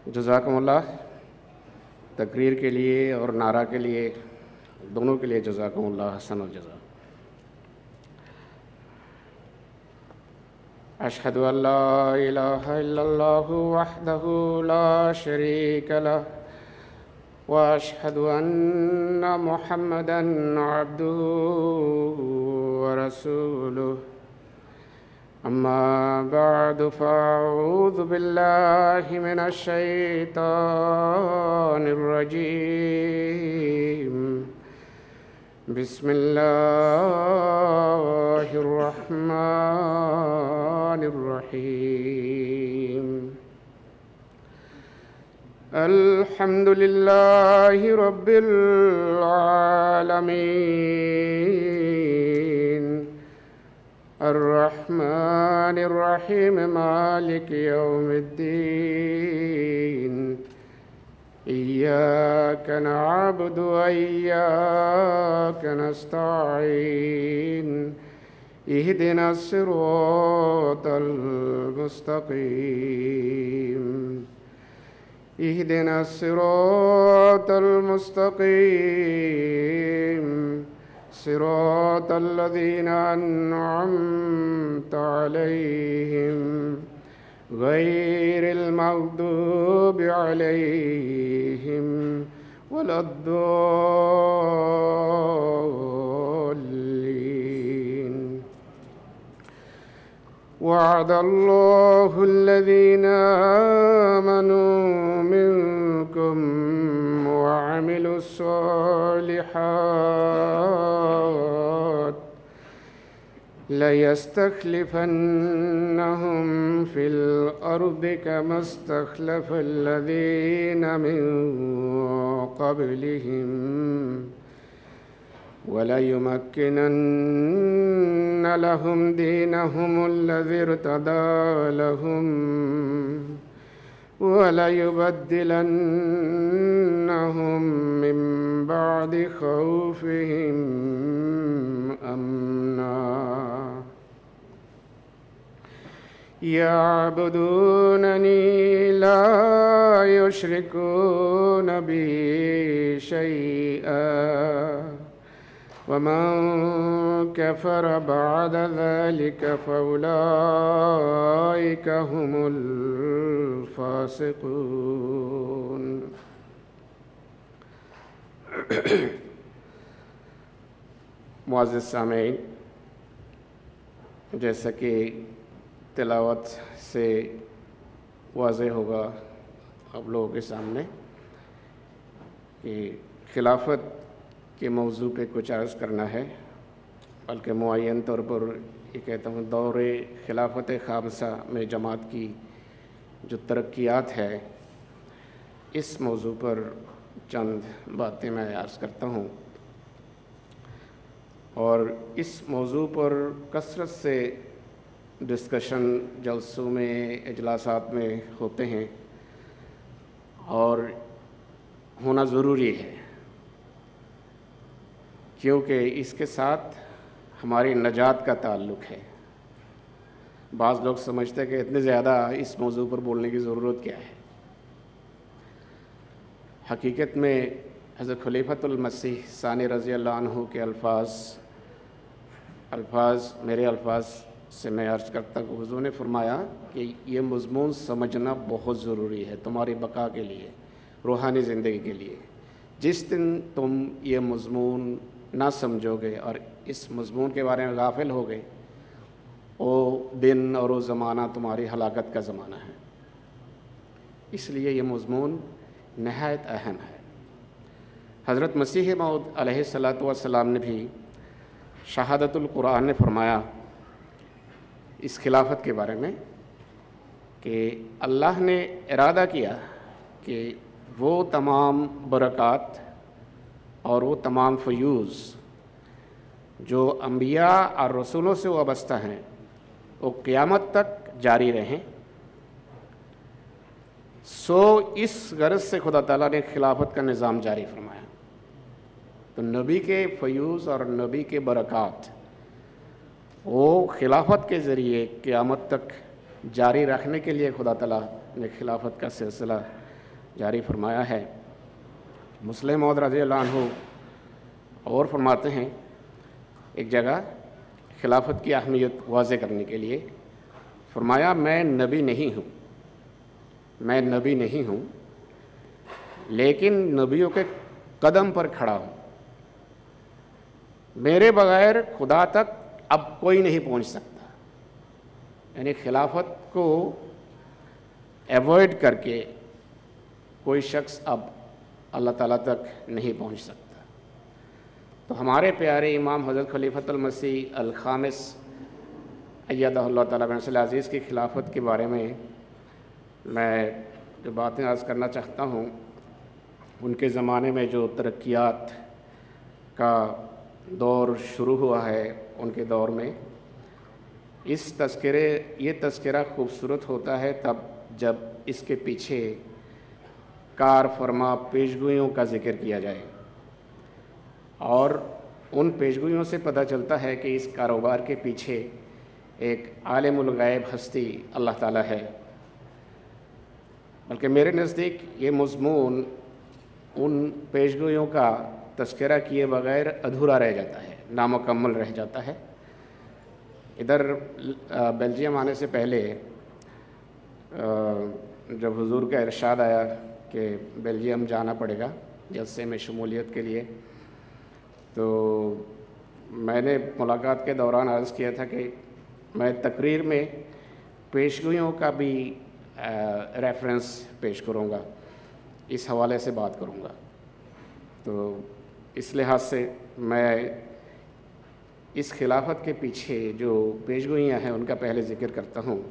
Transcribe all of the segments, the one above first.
جزاکم اللہ. تقریر کے لیے اور نعرہ کے لیے دونوں کے لیے جزاکم اللہ حسن الجزا. اشہد ان لا الہ الا اللہ وحدہ لا شریک لہ واشہد ان محمدا عبدہ ورسولہ. اما بعد فاعوذ باللہ من الشیطان الرجیم. بسم اللہ الرحمن الرحیم. الحمد للہ رب العالمین الرحمن الرحیم مالک یوم الدین. ایاک نعبد و ایاک نستعین. اہدنا الصراط المستقیم. اہدنا الصراط المستقیم صراط الذین انعمت علیہم غیر المغضوب علیہم ولا الضالین. وعد اللہ الذین آمنوا منکم وعملوا الصالحات لَيَسْتَخْلِفَنَّهُمْ فِي الْأَرْضِ كَمَا اسْتَخْلَفَ الَّذِينَ مِنْ قَبْلِهِمْ وَلَيُمَكِّنَنَّ لَهُمْ دِينَهُمُ الَّذِي ارْتَضَىٰ لَهُمْ وَلَيُبَدِّلَنَّهُمْ مِنْ بَعْدِ خَوْفِهِمْ أَمْنًا يَعْبُدُونَنِي لَا يُشْرِكُونَ بِي شَيْئًا وَمَنْ كَفَرَ بَعْدَ ذَلِكَ فَأُولَئِكَ هُمُ الْفَاسِقُونَ. معزز سامعین، جیسا کہ تلاوت سے واضح ہوگا آپ لوگوں کے سامنے کہ خلافت کے موضوع پہ کچھ عرض کرنا ہے، بلکہ معین طور پر یہ کہتا ہوں دور خلافت خامسہ میں جماعت کی جو ترقیات ہے اس موضوع پر چند باتیں میں عرض کرتا ہوں. اور اس موضوع پر کثرت سے ڈسکشن جلسوں میں اجلاسات میں ہوتے ہیں اور ہونا ضروری ہے، کیونکہ اس کے ساتھ ہماری نجات کا تعلق ہے. بعض لوگ سمجھتے ہیں کہ اتنے زیادہ اس موضوع پر بولنے کی ضرورت کیا ہے. حقیقت میں حضرت خلیفۃ المسیح ثانی رضی اللہ عنہ کے الفاظ میرے الفاظ سے میں عرض کرتا ہوں. حضور نے فرمایا کہ یہ مضمون سمجھنا بہت ضروری ہے تمہاری بقا کے لیے، روحانی زندگی کے لیے. جس دن تم یہ مضمون نہ سمجھو گے اور اس مضمون کے بارے میں غافل ہو گئے، وہ دن اور وہ زمانہ تمہاری ہلاکت کا زمانہ ہے. اس لیے یہ مضمون نہایت اہم ہے. حضرت مسیح موعود علیہ الصلاۃ والسلام نے بھی شہادت القرآن نے فرمایا اس خلافت کے بارے میں کہ اللہ نے ارادہ کیا کہ وہ تمام برکات اور وہ تمام فیوز جو انبیاء اور رسولوں سے وابستہ ہیں وہ قیامت تک جاری رہیں. اس غرض سے خدا تعالیٰ نے خلافت کا نظام جاری فرمایا. تو نبی کے فیوز اور نبی کے برکات وہ خلافت کے ذریعے قیامت تک جاری رکھنے کے لیے خدا تعالیٰ نے خلافت کا سلسلہ جاری فرمایا ہے۔ مسلم موعود رضی اللہ عنہ اور فرماتے ہیں ایک جگہ خلافت کی اہمیت واضح کرنے کے لیے، فرمایا میں نبی نہیں ہوں، میں نبی نہیں ہوں، لیکن نبیوں کے قدم پر کھڑا ہوں، میرے بغیر خدا تک اب کوئی نہیں پہنچ سکتا۔ یعنی خلافت کو ایوائڈ کر کے کوئی شخص اب اللہ تعالیٰ تک نہیں پہنچ سکتا۔ تو ہمارے پیارے امام حضرت خلیفۃ المسیح الخامس ایدہ اللہ تعالیٰ بنصر العزیز کی خلافت کے بارے میں جو باتیں عرض کرنا چاہتا ہوں، ان کے زمانے میں جو ترقیات کا دور شروع ہوا ہے، ان کے دور میں یہ تذکرہ خوبصورت ہوتا ہے تب جب اس کے پیچھے کار فرما پیشگوئیوں کا ذکر کیا جائے، اور ان پیشگوئیوں سے پتہ چلتا ہے کہ اس کاروبار کے پیچھے ایک عالم الغیب ہستی اللہ تعالیٰ ہے۔ بلکہ میرے نزدیک یہ مضمون ان پیشگوئیوں کا تذکرہ کیے بغیر ادھورا رہ جاتا ہے، نامکمل رہ جاتا ہے۔ ادھر بیلجیم آنے سے پہلے جب حضور کا ارشاد آیا کہ بیلجیم جانا پڑے گا جلسے میں شمولیت کے لیے، تو میں نے ملاقات کے دوران عرض کیا تھا کہ میں تقریر میں پیشگوئیوں کا بھی ریفرنس پیش کروں گا، اس حوالے سے بات کروں گا۔ تو اس لحاظ سے میں اس خلافت کے پیچھے جو پیشگوئیاں ہیں ان کا پہلے ذکر کرتا ہوں۔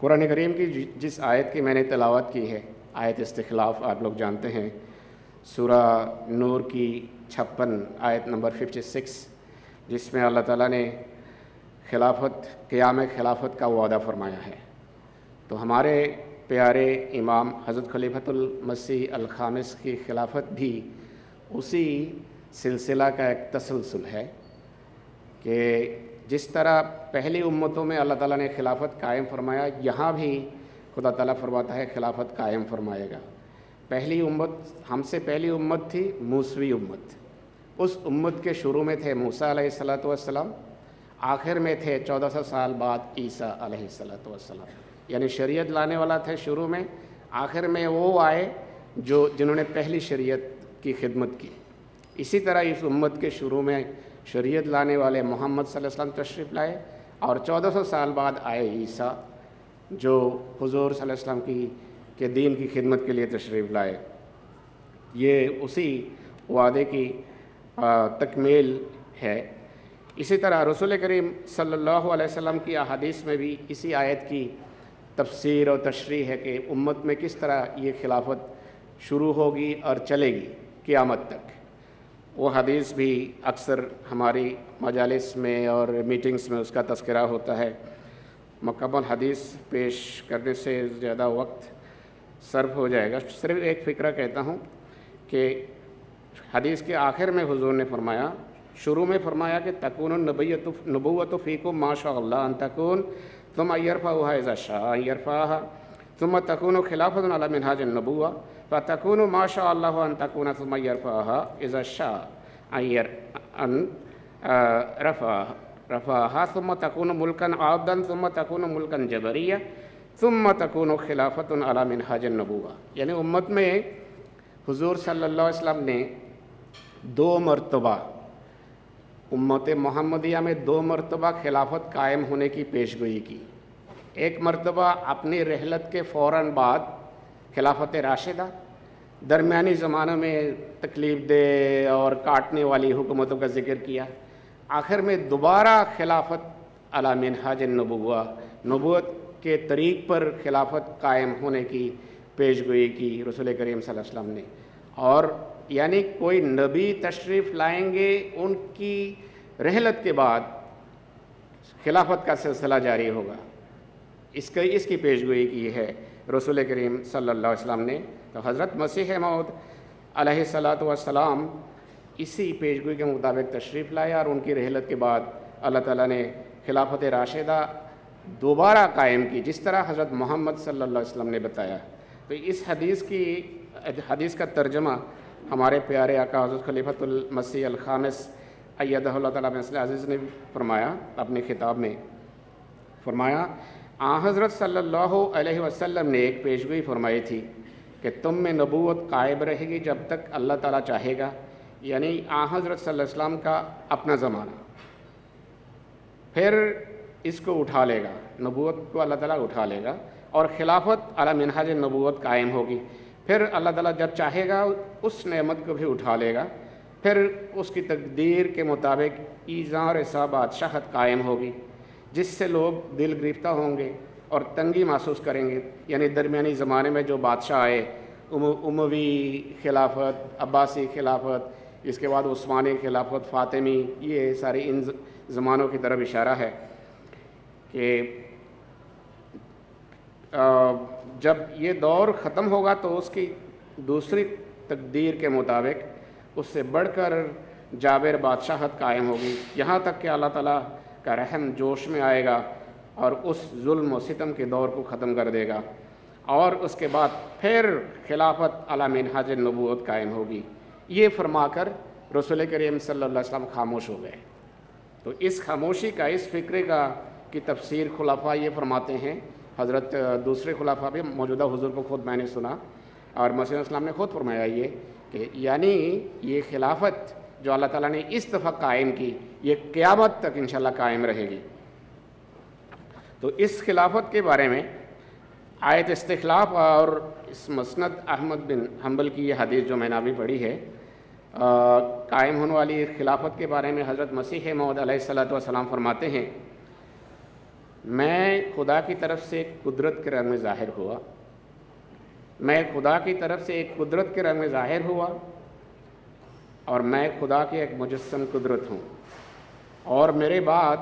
قرآن کریم کی جس آیت کی میں نے تلاوت کی ہے، آیت استخلاف، آپ لوگ جانتے ہیں، سورہ نور کی 56 آیت نمبر 56، جس میں اللہ تعالیٰ نے قیام خلافت کا وعدہ فرمایا ہے۔ تو ہمارے پیارے امام حضرت خلیفۃ المسیح الخامس کی خلافت بھی اسی سلسلہ کا ایک تسلسل ہے کہ جس طرح پہلی امتوں میں اللہ تعالیٰ نے خلافت قائم فرمایا، یہاں بھی خدا تعالیٰ فرماتا ہے خلافت قائم فرمائے گا۔ پہلی امت، ہم سے پہلی امت تھی موسوی امت، اس امت کے شروع میں تھے موسیٰ علیہ السلام، آخر میں تھے 1400 سال بعد عیسیٰ علیہ السلام۔ یعنی شریعت لانے والا تھے شروع میں، آخر میں وہ آئے جنہوں نے پہلی شریعت کی خدمت کی۔ اسی طرح اس امت کے شروع میں شریعت لانے والے محمد صلی اللہ علیہ وسلم تشریف لائے، اور 1400 سال بعد آئے عیسیٰ جو حضور صلی اللہ علیہ وسلم کے دین کی خدمت کے لیے تشریف لائے۔ یہ اسی وعدے کی تکمیل ہے۔ اسی طرح رسول کریم صلی اللہ علیہ وسلم کی احادیث میں بھی اسی آیت کی تفسیر اور تشریح ہے کہ امت میں کس طرح یہ خلافت شروع ہوگی اور چلے گی قیامت تک۔ وہ حدیث بھی اکثر ہماری مجالس میں اور میٹنگز میں اس کا تذکرہ ہوتا ہے۔ مکمل حدیث پیش کرنے سے زیادہ وقت صرف ہو جائے گا، صرف ایک فکرہ کہتا ہوں کہ حدیث کے آخر میں حضور نے فرمایا، شروع میں فرمایا کہ تکون النبوۃ فیکم ما شاء اللہ ان تکون ثم یرفعها اذا شاء ان یرفعها ثم تکون خلافۃ علی منہاج النبوۃ فتکون ما شاء اللہ ان تکون ثم یرفعها اذا شاء ان رفعها ثم تکون ملکا عابدا ثم تکون ملکا جبریا ثم تکون خلافۃ علی منہاج النبوۃ۔ یعنی امت میں حضور صلی اللہ علیہ وسلم نے 2 مرتبہ، امت محمدیہ میں 2 مرتبہ خلافت قائم ہونے کی پیشگوئی کی۔ ایک مرتبہ اپنی رحلت کے فوراً بعد خلافت راشدہ، درمیانی زمانہ میں تکلیف دہ اور کاٹنے والی حکومتوں کا ذکر کیا، آخر میں دوبارہ خلافت علی منہاج النبوۃ، نبوت کے طریق پر خلافت قائم ہونے کی پیشگوئی کی رسول کریم صلی اللہ علیہ وسلم نے۔ اور یعنی کوئی نبی تشریف لائیں گے، ان کی رحلت کے بعد خلافت کا سلسلہ جاری ہوگا، اس کی پیشگوئی کی ہے رسول کریم صلی اللہ علیہ وسلم نے۔ تو حضرت مسیح موعود علیہ السلام اسی پیشگوئی کے مطابق تشریف لائے، اور ان کی رحلت کے بعد اللہ تعالیٰ نے خلافت راشدہ دوبارہ قائم کی، جس طرح حضرت محمد صلی اللہ علیہ وسلم نے بتایا۔ تو اس حدیث کا ترجمہ ہمارے پیارے آقا حضرت خلیفۃ المسیح الخامس ایدہ اللہ تعالیٰ بنصر عزیز نے فرمایا اپنے خطاب میں، فرمایا حضرت صلی اللہ علیہ وسلم نے ایک پیشگوئی فرمائی تھی کہ تم میں نبوت قائم رہے گی جب تک اللہ تعالیٰ چاہے گا، یعنی حضرت صلی اللہ علیہ وسلم کا اپنا زمانہ، پھر اس کو اٹھا لے گا، نبوت کو اللہ تعالیٰ اٹھا لے گا اور خلافت علی منہاج نبوت قائم ہوگی، پھر اللہ تعالیٰ جب چاہے گا اس نعمت کو بھی اٹھا لے گا، پھر اس کی تقدیر کے مطابق ایزار سا بادشاہت قائم ہوگی جس سے لوگ دل گرفتہ ہوں گے اور تنگی محسوس کریں گے، یعنی درمیانی زمانے میں جو بادشاہ آئے، اموی خلافت، عباسی خلافت، اس کے بعد عثمانی خلافت، فاطمی، یہ ساری ان زمانوں کی طرف اشارہ ہے کہ جب یہ دور ختم ہوگا تو اس کی دوسری تقدیر کے مطابق اس سے بڑھ کر جابر بادشاہت قائم ہوگی، یہاں تک کہ اللہ تعالیٰ کا رحم جوش میں آئے گا اور اس ظلم و ستم کے دور کو ختم کر دے گا، اور اس کے بعد پھر خلافت علی منہاج نبوت قائم ہوگی۔ یہ فرما کر رسول کریم صلی اللہ علیہ وسلم خاموش ہو گئے۔ تو اس خاموشی کا، اس فکرے کی تفسیر خلفاء یہ فرماتے ہیں، حضرت دوسرے خلفاء بھی، موجودہ حضور کو خود میں نے سنا اور مسیح اسلام نے خود فرمایا یہ کہ یعنی یہ خلافت جو اللہ تعالیٰ نے اس دفعہ قائم کی، یہ قیامت تک انشاءاللہ قائم رہے گی۔ تو اس خلافت کے بارے میں آیت استخلاف اور اس مسند احمد بن حنبل کی یہ حدیث جو میں نے ابھی پڑھی ہے، قائم ہونے والی خلافت کے بارے میں حضرت مسیح موعود علیہ الصلوۃ والسلام فرماتے ہیں، میں خدا کی طرف سے ایک قدرت کے رنگ میں ظاہر ہوا، میں خدا کی طرف سے ایک قدرت کے رنگ میں ظاہر ہوا اور میں خدا کی ایک مجسم قدرت ہوں، اور میرے بعد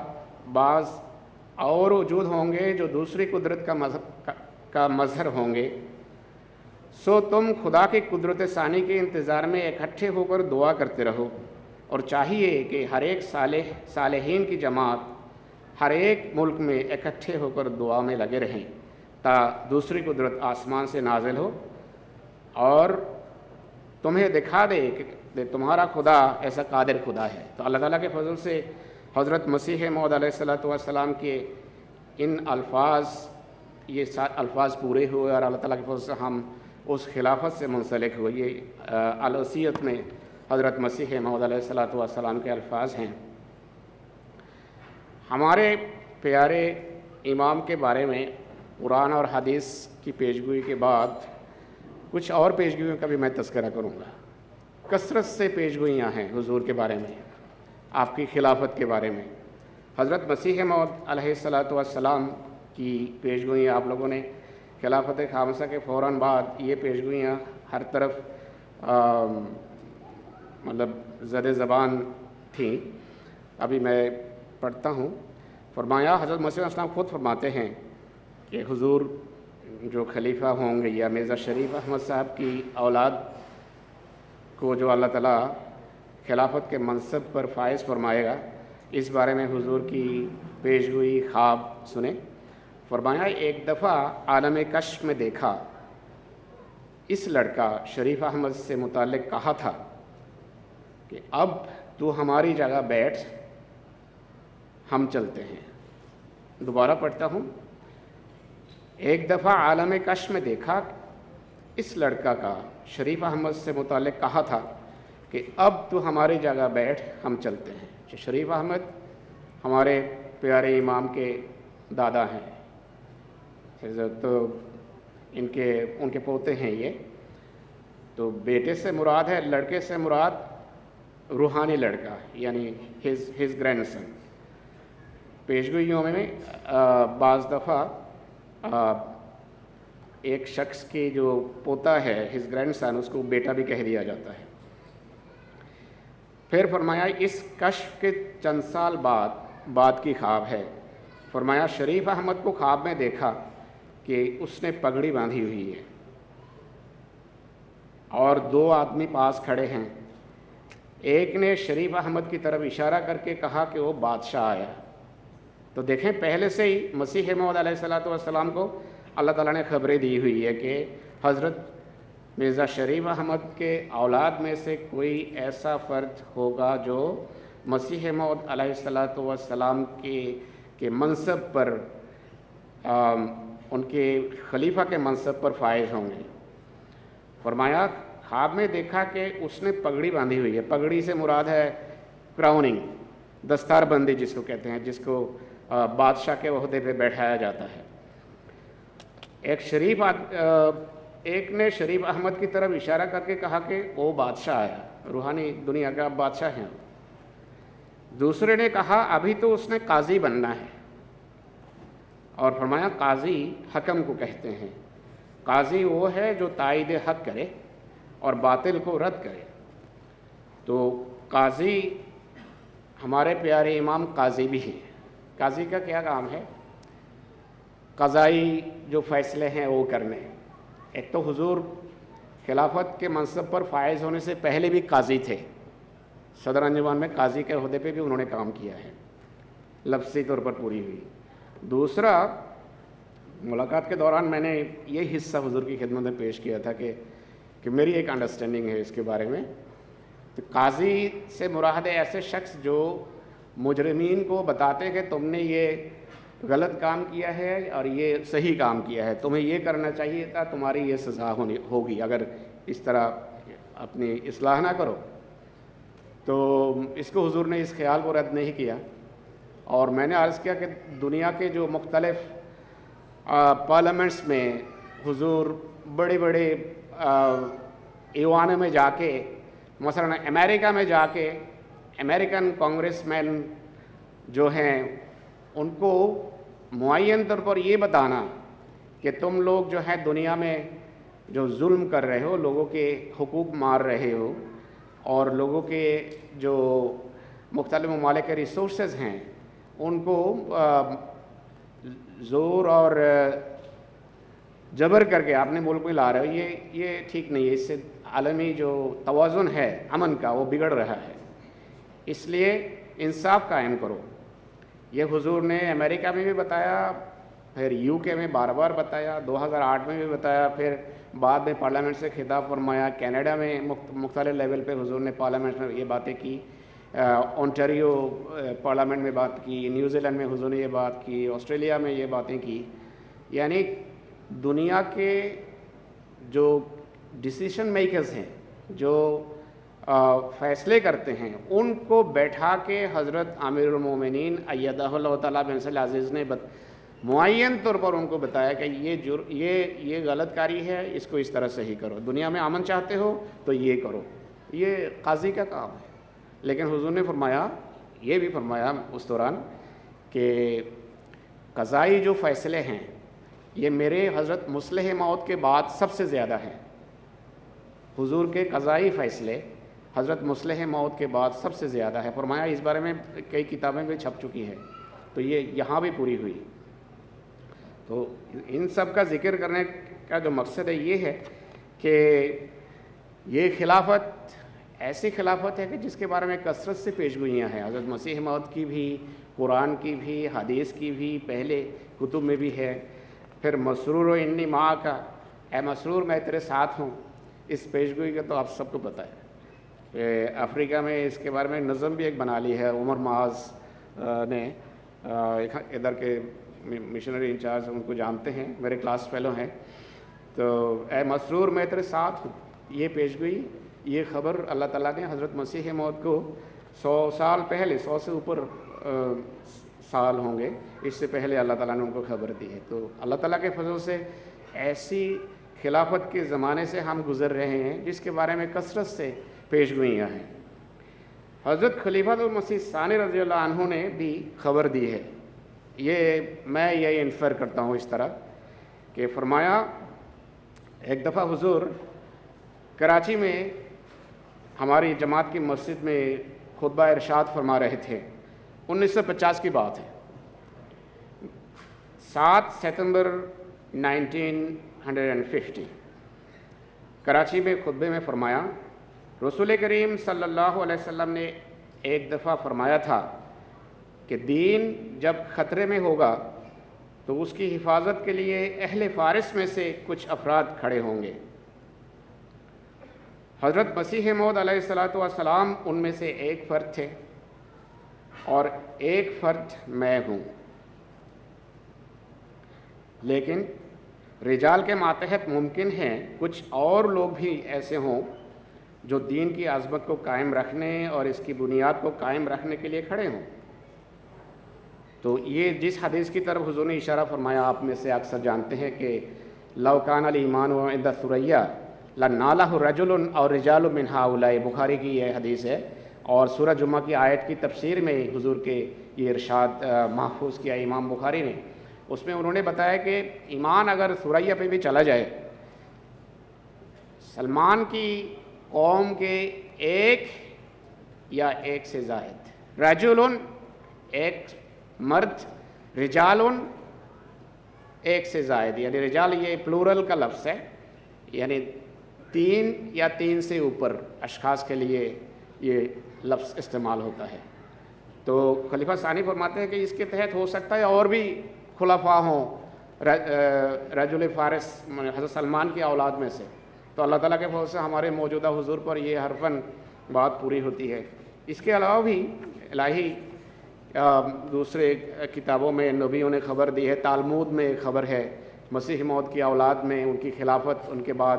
بعض اور وجود ہوں گے جو دوسری قدرت کا مظہر ہوں گے، سو تم خدا کی قدرت ثانی کے انتظار میں اکٹھے ہو کر دعا کرتے رہو، اور چاہیے کہ ہر ایک صالحین کی جماعت ہر ایک ملک میں اکٹھے ہو کر دعا میں لگے رہیں تا دوسری قدرت آسمان سے نازل ہو اور تمہیں دکھا دے کہ تمہارا خدا ایسا قادر خدا ہے۔ تو اللہ تعالیٰ کے فضل سے حضرت مسیح موعود علیہ الصلوۃ والسلام کے ان یہ الفاظ پورے ہوئے اور اللہ تعالیٰ کے فضل سے ہم اس خلافت سے منسلک ہوئے۔ یہ الوصیت میں حضرت مسیح موعود علیہ الصلوۃ والسلام کے الفاظ ہیں۔ ہمارے پیارے امام کے بارے میں قرآن اور حدیث کی پیشگوئی کے بعد کچھ اور پیشگوئیوں کا بھی میں تذکرہ کروں گا۔ کثرت سے پیشگوئیاں ہیں حضور کے بارے میں، آپ کی خلافت کے بارے میں۔ حضرت مسیح موعود علیہ الصلوۃ والسلام کی پیشگوئیاں آپ لوگوں نے خلافت خامسہ کے فوراً بعد یہ پیشگوئیاں ہر طرف مطلب زد زبان تھیں۔ ابھی میں پڑھتا ہوں۔ فرمایا حضرت مسیح علیہ السلام خود فرماتے ہیں کہ حضور جو خلیفہ ہوں گے یا مرزا شریف احمد صاحب کی اولاد کو جو اللہ تعالیٰ خلافت کے منصب پر فائز فرمائے گا، اس بارے میں حضور کی پیشگوئی خواب سنیں۔ فرمایا ایک دفعہ عالم کشف میں دیکھا، اس لڑکا شریف احمد سے متعلق کہا تھا کہ اب تو ہماری جگہ بیٹھ، ہم چلتے ہیں۔ دوبارہ پڑھتا ہوں۔ ایک دفعہ عالم کشف میں دیکھا، اس لڑکا کا شریف احمد سے متعلق کہا تھا کہ اب تو ہماری جگہ بیٹھ، ہم چلتے ہیں۔ شریف احمد ہمارے پیارے امام کے دادا ہیں، تو ان کے پوتے ہیں یہ۔ تو بیٹے سے مراد ہے، لڑکے سے مراد روحانی لڑکا، یعنی ہز گرینڈ سن۔ پیشگوئیوں میں بعض دفعہ ایک شخص کی جو پوتا ہے، ہز گرینڈ سن، اس کو بیٹا بھی کہہ دیا جاتا ہے۔ پھر فرمایا اس کشف کے چند سال بعد کی خواب ہے۔ فرمایا شریف احمد کو خواب میں دیکھا کہ اس نے پگڑی باندھی ہوئی ہے اور دو آدمی پاس کھڑے ہیں۔ ایک نے شریف احمد کی طرف اشارہ کر کے کہا کہ وہ بادشاہ آیا۔ تو دیکھیں پہلے سے ہی مسیح موعود علیہ الصلوۃ والسلام کو اللہ تعالیٰ نے خبریں دی ہوئی ہے کہ حضرت مرزا شریف احمد کے اولاد میں سے کوئی ایسا فرد ہوگا جو مسیح موعود علیہ الصلوۃ والسلام کے منصب پر ان کے خلیفہ کے منصب پر فائز ہوں گے۔ فرمایا خواب میں دیکھا کہ اس نے پگڑی باندھی ہوئی ہے۔ پگڑی سے مراد ہے کراؤننگ، دستار بندی جس کو کہتے ہیں، جس کو بادشاہ کے عہدے پہ بیٹھایا جاتا ہے۔ ایک نے شریف احمد کی طرف اشارہ کر کے کہا کہ وہ بادشاہ آیا، روحانی دنیا کا بادشاہ ہیں۔ دوسرے نے کہا ابھی تو اس نے قاضی بننا ہے، اور فرمایا قاضی حکم کو کہتے ہیں۔ قاضی وہ ہے جو تائید حق کرے اور باطل کو رد کرے۔ تو قاضی ہمارے پیارے امام قاضی بھی ہیں۔ قاضی کا کیا کام ہے؟ قضائی جو فیصلے ہیں وہ کرنے۔ ایک تو حضور خلافت کے منصب پر فائز ہونے سے پہلے بھی قاضی تھے، صدر انجمن میں قاضی کے عہدے پہ بھی انہوں نے کام کیا ہے، لفظی طور پر پوری ہوئی۔ دوسرا، ملاقات کے دوران میں نے یہ حصہ حضور کی خدمت میں پیش کیا تھا کہ میری ایک انڈرسٹینڈنگ ہے اس کے بارے میں۔ تو قاضی سے مراد ایسے شخص جو مجرمین کو بتاتے کہ تم نے یہ غلط کام کیا ہے اور یہ صحیح کام کیا ہے، تمہیں یہ کرنا چاہیے تھا، تمہاری یہ سزا ہوگی اگر اس طرح اپنی اصلاح نہ کرو۔ تو اس کو حضور نے اس خیال کو رد نہیں کیا، اور میں نے عرض کیا کہ دنیا کے جو مختلف پارلیمنٹس میں حضور بڑے بڑے ایوانوں میں جا کے، مثلا امریکہ میں جا کے امریکن کانگریس مین جو ہیں ان کو معین طور پر یہ بتانا کہ تم لوگ جو ہے دنیا میں جو ظلم کر رہے ہو، لوگوں کے حقوق مار رہے ہو، اور لوگوں کے جو مختلف ممالک کے ریسورسز ہیں ان کو زور اور جبر کر کے اپنے ملک میں لا رہے ہو، یہ ٹھیک نہیں ہے۔ اس سے عالمی جو توازن ہے امن کا وہ بگڑ رہا ہے، اس لیے انصاف قائم کرو۔ یہ حضور نے امریکہ میں بھی بتایا، پھر یو کے میں بار بار بتایا، 2008 میں بھی بتایا، پھر بعد میں پارلیمنٹ سے خطاب فرمایا، کینیڈا میں مختلف لیول پہ حضور نے پارلیمنٹ میں یہ باتیں کی، اونٹاریو پارلیمنٹ میں بات کی، نیوزی لینڈ میں حضور نے یہ بات کی، آسٹریلیا میں یہ باتیں کی۔ یعنی دنیا کے جو ڈیسیشن میکرز ہیں، جو فیصلے کرتے ہیں، ان کو بیٹھا کے حضرت امیر المومنین ایدہ اللہ تعالیٰ بنصر عزیز نے معین طور پر ان کو بتایا کہ یہ غلط کاری ہے، اس کو اس طرح صحیح کرو، دنیا میں امن چاہتے ہو تو یہ کرو۔ یہ قاضی کا کام ہے۔ لیکن حضور نے فرمایا، یہ بھی فرمایا اس دوران کہ قضائی جو فیصلے ہیں یہ میرے حضرت مصلح موت کے بعد سب سے زیادہ ہیں۔ حضور کے قضائی فیصلے حضرت مصلح موت کے بعد سب سے زیادہ ہے۔ فرمایا اس بارے میں کئی کتابیں بھی چھپ چکی ہیں، تو یہ یہاں بھی پوری ہوئی۔ تو ان سب کا ذکر کرنے کا جو مقصد ہے یہ ہے کہ یہ خلافت ایسی خلافت ہے کہ جس کے بارے میں کثرت سے پیشگوئیاں ہیں، حضرت مسیح موعود کی بھی، قرآن کی بھی، حدیث کی بھی، پہلے کتب میں بھی ہے۔ پھر مسرور و انی معاک کا، اے مسرور میں تیرے ساتھ ہوں، اس پیشگوئی کا تو آپ سب کو پتہ ہے۔ افریقہ میں اس کے بارے میں نظم بھی ایک بنا لی ہے عمر معاذ نے، ادھر کے مشنری انچارج ان کو جانتے ہیں، میرے کلاس فیلو ہیں۔ تو اے مسرور میں تیرے ساتھ ہوں، یہ پیشگوئی، یہ خبر اللہ تعالیٰ نے حضرت مسیح موعود کو 100 سال پہلے، 100 سے اوپر سال ہوں گے، اس سے پہلے اللہ تعالیٰ نے ان کو خبر دی ہے۔ تو اللہ تعالیٰ کے فضل سے ایسی خلافت کے زمانے سے ہم گزر رہے ہیں جس کے بارے میں کثرت سے پیشگوئیاں ہیں۔ حضرت خلیفۃ المسیح ثانی رضی اللہ عنہ نے بھی خبر دی ہے۔ میں یہ انفر کرتا ہوں اس طرح کہ فرمایا، ایک دفعہ حضور کراچی میں ہماری جماعت کی مسجد میں خطبہ ارشاد فرما رہے تھے، 1950 کی بات ہے، 7 ستمبر 1950 کراچی میں خطبے میں فرمایا، رسول کریم صلی اللہ علیہ وسلم نے ایک دفعہ فرمایا تھا کہ دین جب خطرے میں ہوگا تو اس کی حفاظت کے لیے اہل فارس میں سے کچھ افراد کھڑے ہوں گے۔ حضرت مسیح موعود علیہ الصلاۃ والسلام ان میں سے ایک فرد تھے، اور ایک فرد میں ہوں، لیکن رجال کے ماتحت ممکن ہے کچھ اور لوگ بھی ایسے ہوں جو دین کی عظمت کو قائم رکھنے اور اس کی بنیاد کو قائم رکھنے کے لیے کھڑے ہوں۔ تو یہ جس حدیث کی طرف حضور نے اشارہ فرمایا، آپ میں سے اکثر جانتے ہیں کہ لو کان الایمان عند ثریا لنالہ رجل اور رجال من ہؤلاء، بخاری کی یہ حدیث ہے، اور سورہ جمعہ کی آیت کی تفسیر میں حضور کے یہ ارشاد محفوظ کیا امام بخاری نے۔ اس میں انہوں نے بتایا کہ ایمان اگر ثریا پہ بھی چلا جائے، سلمان کی قوم کے ایک یا ایک سے زائد، رجل ایک مرد، رجال ایک سے زائد، یعنی رجال یہ پلورل کا لفظ ہے، یعنی 3 یا 3 سے اوپر اشخاص کے لیے یہ لفظ استعمال ہوتا ہے۔ تو خلیفہ ثانی فرماتے ہیں کہ اس کے تحت ہو سکتا ہے اور بھی خلفاء ہوں رجل فارس حضرت سلمان کی اولاد میں سے، تو اللہ تعالیٰ کے فضل سے ہمارے موجودہ حضور پر یہ حرفاً بات پوری ہوتی ہے۔ اس کے علاوہ بھی الہی دوسرے کتابوں میں نبیوں نے خبر دی ہے، تالمود میں خبر ہے مسیح موعود کی اولاد میں ان کی خلافت ان کے بعد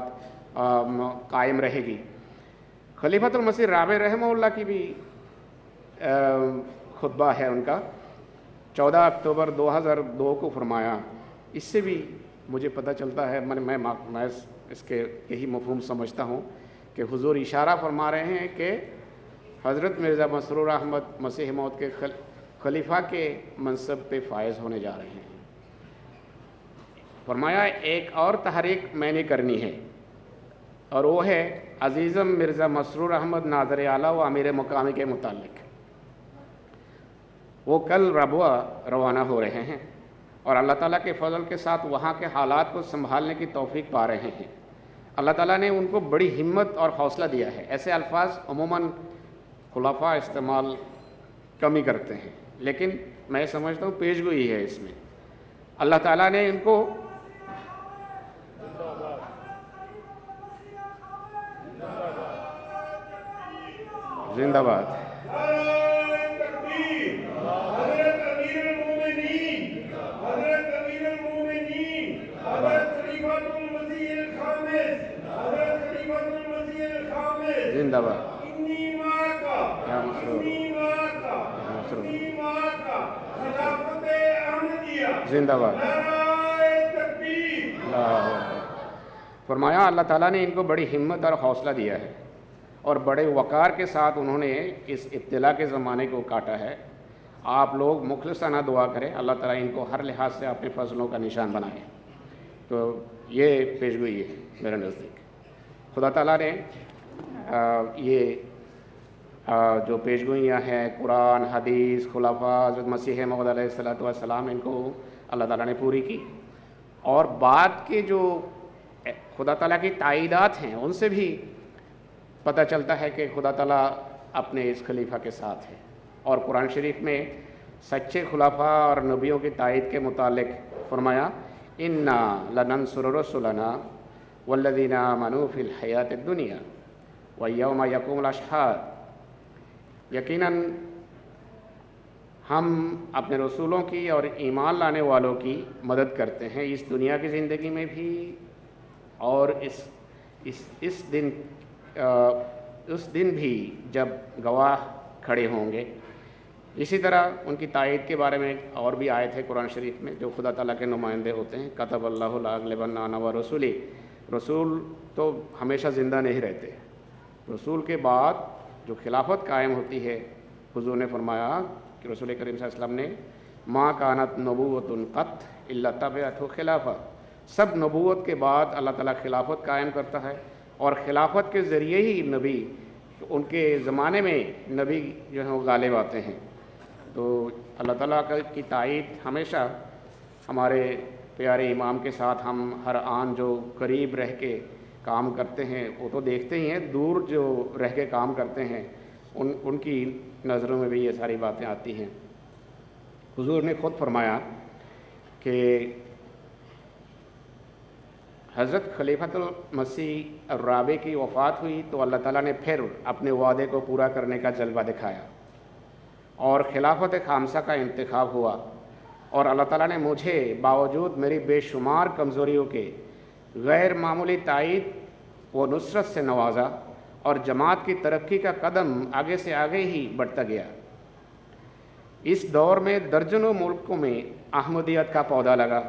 قائم رہے گی۔ خلیفۃ المسیح رابع رحمہ اللہ کی بھی خطبہ ہے ان کا، 14 اکتوبر 2002 کو فرمایا۔ اس سے بھی مجھے پتہ چلتا ہے، میں اس کے یہی مفہوم سمجھتا ہوں کہ حضور اشارہ فرما رہے ہیں کہ حضرت مرزا مسرور احمد مسیح موعود کے خلیفہ کے منصب پہ فائز ہونے جا رہے ہیں۔ فرمایا ایک اور تحریک میں نے کرنی ہے، اور وہ ہے عزیزم مرزا مسرور احمد ناظر اعلیٰ و امیر مقامی کے متعلق۔ وہ کل ربوہ روانہ ہو رہے ہیں اور اللہ تعالیٰ کے فضل کے ساتھ وہاں کے حالات کو سنبھالنے کی توفیق پا رہے ہیں۔ اللہ تعالیٰ نے ان کو بڑی ہمت اور حوصلہ دیا ہے۔ ایسے الفاظ عموماً خلفاء استعمال کم ہی کرتے ہیں، لیکن میں سمجھتا ہوں پیش گوئی ہے اس میں۔ اللہ تعالیٰ نے ان کو زندہ باد زندہ باد زندہ باد۔ فرمایا اللہ تعالیٰ نے ان کو بڑی ہمت اور حوصلہ دیا ہے، اور بڑے وقار کے ساتھ انہوں نے اس ابتلا کے زمانے کو کاٹا ہے۔ آپ لوگ مخلصانہ دعا کریں، اللہ تعالیٰ ان کو ہر لحاظ سے اپنے فضلوں کا نشان بنائے۔ تو یہ پیشگوئی ہے میرے نزدیک۔ خدا تعالیٰ نے یہ جو پیشگوئیاں ہیں قرآن، حدیث، خلفاء، حضرت مسیح موعود علیہ الصلاۃ والسلام، ان کو اللہ تعالیٰ نے پوری کی، اور بعد کے جو خدا تعالیٰ کی تائیدات ہیں ان سے بھی پتہ چلتا ہے کہ خدا تعالیٰ اپنے اس خلیفہ کے ساتھ ہے۔ اور قرآن شریف میں سچے خلفاء اور نبیوں کی تائید کے متعلق فرمایا انا لننصر رسلنا والذین آمنوا فی الحیات الدنیا ویوم یقوم الاشہاد، یقیناً ہم اپنے رسولوں کی اور ایمان لانے والوں کی مدد کرتے ہیں اس دنیا کی زندگی میں بھی، اور اس دن بھی جب گواہ کھڑے ہوں گے۔ اسی طرح ان کی تائید کے بارے میں اور بھی آیت ہے قرآن شریف میں، جو خدا تعالیٰ کے نمائندے ہوتے ہیں، کتب اللہ لاغلبن انا ورسولی، رسول تو ہمیشہ زندہ نہیں رہتے، رسول کے بعد جو خلافت قائم ہوتی ہے، حضور نے فرمایا کہ رسول کریم صلی اللہ علیہ وسلم نے ما کانت نبوۃ قط الا تبعت خلافہ، سب نبوت کے بعد اللہ تعالیٰ خلافت قائم کرتا ہے، اور خلافت کے ذریعے ہی نبی، ان کے زمانے میں نبی جو ہیں وہ غالب آتے ہیں۔ تو اللہ تعالیٰ کی تائید ہمیشہ ہمارے پیارے امام کے ساتھ ہم ہر آن جو قریب رہ کے کام کرتے ہیں وہ تو دیکھتے ہی ہیں، دور جو رہ کے کام کرتے ہیں ان کی نظروں میں بھی یہ ساری باتیں آتی ہیں۔ حضور نے خود فرمایا کہ حضرت خلیفۃ المسیح الرابع کی وفات ہوئی تو اللہ تعالیٰ نے پھر اپنے وعدے کو پورا کرنے کا جلوہ دکھایا اور خلافت خامسہ کا انتخاب ہوا، اور اللہ تعالیٰ نے مجھے باوجود میری بے شمار کمزوریوں کے غیر معمولی تائید و نصرت سے نوازا، اور جماعت کی ترقی کا قدم آگے سے آگے ہی بڑھتا گیا۔ اس دور میں درجنوں ملکوں میں احمدیت کا پودا لگا،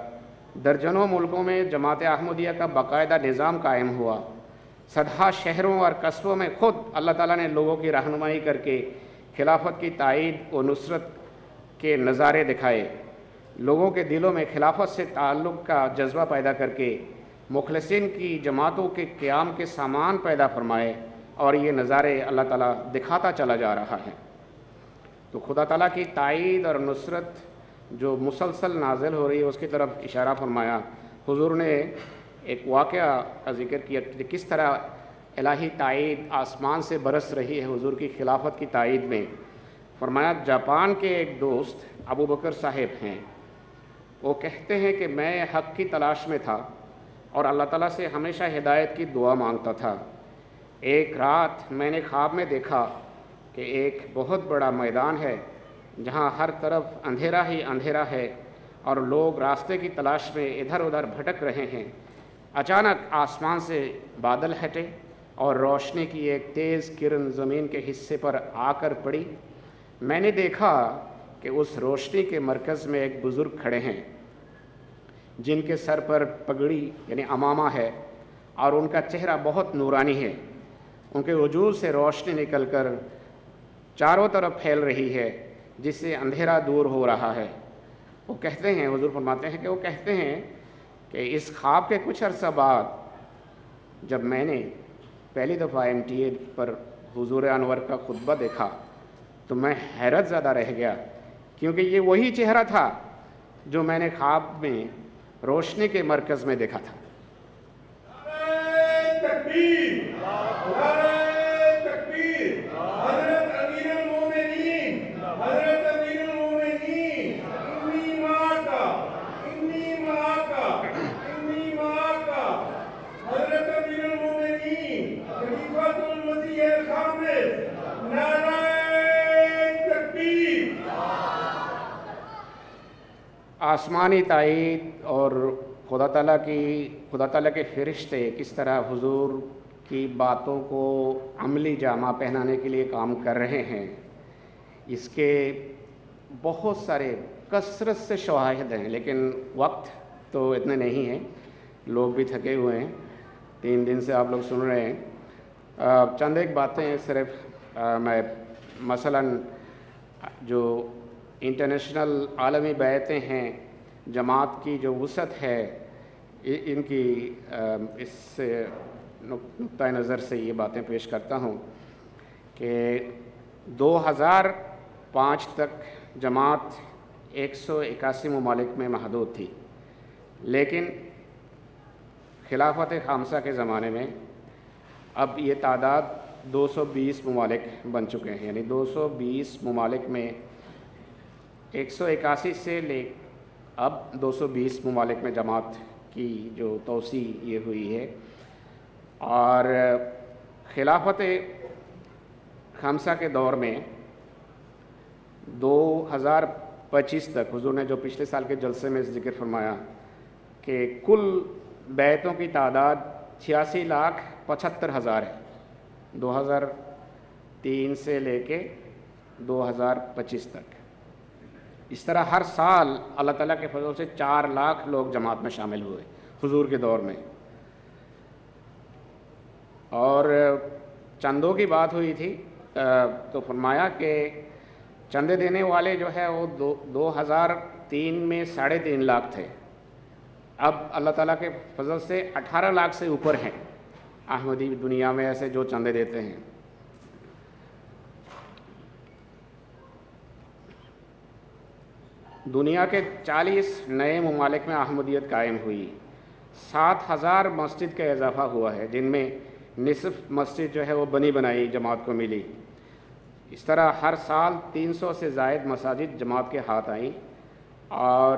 درجنوں ملکوں میں جماعت احمدیہ کا باقاعدہ نظام قائم ہوا، صدہا شہروں اور قصبوں میں خود اللہ تعالیٰ نے لوگوں کی رہنمائی کر کے خلافت کی تائید و نصرت کے نظارے دکھائے، لوگوں کے دلوں میں خلافت سے تعلق کا جذبہ پیدا کر کے مخلصین کی جماعتوں کے قیام کے سامان پیدا فرمائے، اور یہ نظارے اللہ تعالیٰ دکھاتا چلا جا رہا ہے۔ تو خدا تعالیٰ کی تائید اور نصرت جو مسلسل نازل ہو رہی ہے اس کی طرف اشارہ فرمایا۔ حضور نے ایک واقعہ کا ذکر کیا کہ کس طرح الہی تائید آسمان سے برس رہی ہے حضور کی خلافت کی تائید میں۔ فرمایا جاپان کے ایک دوست ابو بکر صاحب ہیں، وہ کہتے ہیں کہ میں حق کی تلاش میں تھا اور اللہ تعالیٰ سے ہمیشہ ہدایت کی دعا مانگتا تھا۔ ایک رات میں نے خواب میں دیکھا کہ ایک بہت بڑا میدان ہے جہاں ہر طرف اندھیرا ہی اندھیرا ہے اور لوگ راستے کی تلاش میں ادھر ادھر بھٹک رہے ہیں۔ اچانک آسمان سے بادل ہٹے اور روشنی کی ایک تیز کرن زمین کے حصے پر آ کر پڑی۔ میں نے دیکھا کہ اس روشنی کے مرکز میں ایک بزرگ کھڑے ہیں جن کے سر پر پگڑی یعنی عمامہ ہے اور ان کا چہرہ بہت نورانی ہے، ان کے وجود سے روشنی نکل کر چاروں طرف پھیل رہی ہے جس سے اندھیرا دور ہو رہا ہے۔ وہ کہتے ہیں، حضور فرماتے ہیں کہ وہ کہتے ہیں کہ اس خواب کے کچھ عرصہ بعد جب میں نے پہلی دفعہ MTA پر حضور انور کا خطبہ دیکھا تو میں حیرت زدہ رہ گیا، کیونکہ یہ وہی چہرہ تھا جو میں نے خواب میں روشنی کے مرکز میں دیکھا تھا۔ آسمانی تائید اور خدا تعالیٰ کے فرشتے کس طرح حضور کی باتوں کو عملی جامہ پہنانے کے لیے کام کر رہے ہیں، اس کے بہت سارے کثرت سے شواہد ہیں، لیکن وقت تو اتنے نہیں ہیں، لوگ بھی تھکے ہوئے ہیں، 3 دن سے آپ لوگ سن رہے ہیں۔ چند ایک باتیں صرف میں مثلاً جو انٹرنیشنل عالمی بیعتیں ہیں، جماعت کی جو وسعت ہے، ان کی اس سے نقطۂ نظر سے یہ باتیں پیش کرتا ہوں کہ 2005 تک جماعت 181 ممالک میں محدود تھی، لیکن خلافت خامسہ کے زمانے میں اب یہ تعداد 220 ممالک بن چکے ہیں، یعنی 220 ممالک میں 181 سے لے اب 220 ممالک میں جماعت کی جو توسیع یہ ہوئی ہے۔ اور خلافت خامسہ کے دور میں 2025 تک حضور نے جو پچھلے سال کے جلسے میں ذکر فرمایا کہ کل بیعتوں کی تعداد 86,75,000 ہے، 2003 سے لے کے 2025 تک۔ اس طرح ہر سال اللہ تعالیٰ کے فضل سے 4 لاکھ لوگ جماعت میں شامل ہوئے حضور کے دور میں۔ اور چندوں کی بات ہوئی تھی تو فرمایا کہ چندے دینے والے جو ہے وہ 2003 میں 3.5 لاکھ تھے، اب اللہ تعالیٰ کے فضل سے 18 لاکھ سے اوپر ہیں احمدی دنیا میں ایسے جو چندے دیتے ہیں۔ دنیا کے 40 نئے ممالک میں احمدیت قائم ہوئی، 7,000 مسجد کا اضافہ ہوا ہے، جن میں نصف مسجد جو ہے وہ بنی بنائی جماعت کو ملی۔ اس طرح ہر سال 300 سے زائد مساجد جماعت کے ہاتھ آئیں، اور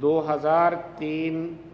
2003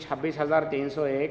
26,301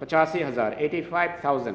85,000 85,000।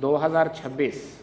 2026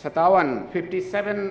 57